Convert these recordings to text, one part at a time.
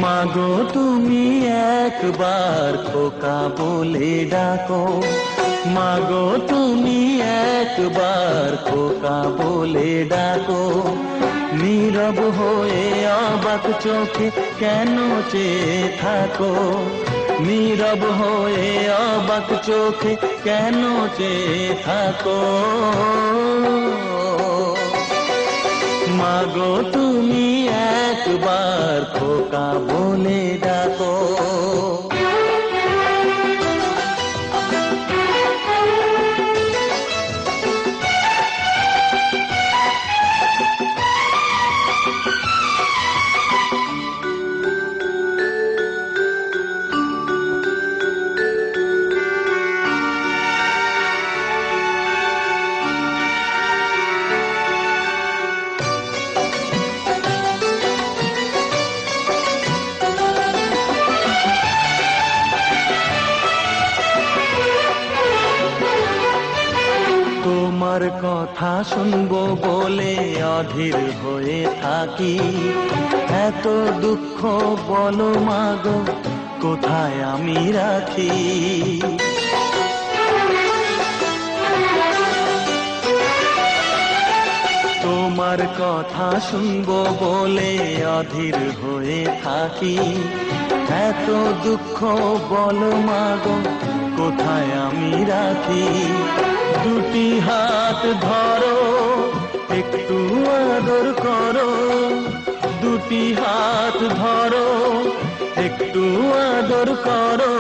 মাগো তুমি একবার খোকা বলে ডাকো, মাগো তুমি একবার খোকা বলে ডাকো। নীরব হয়ে অবাক চোখে কেন চেয়ে থাকো, নীরব হয়ে অবাক চোখে কেন চেয়ে থাকো। মাগো তুমি একবার খোকা বলে ডাকো। তোমার কথা শুনবো বলে অধীর হয়ে থাকি, এত দুঃখ বলো মাগো কোথায় আমি রাখি। তোমার কথা শুনবো বলে অধীর হয়ে থাকি, এত দুঃখ বলো মাগো কোথায় আমি রাখি। দুটি হাত ধরো একটু আদর করো, দুটি হাত ধরো একটু আদর করো।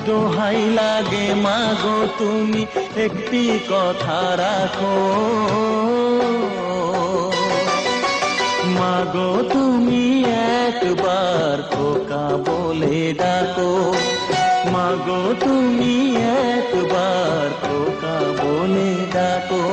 দোহাই লাগে মাগো তুমি একটি কথা রাখো, মাগো তুমি একবার খোকা বলে ডাকো, মাগো তুমি একবার খোকা বলে ডাকো।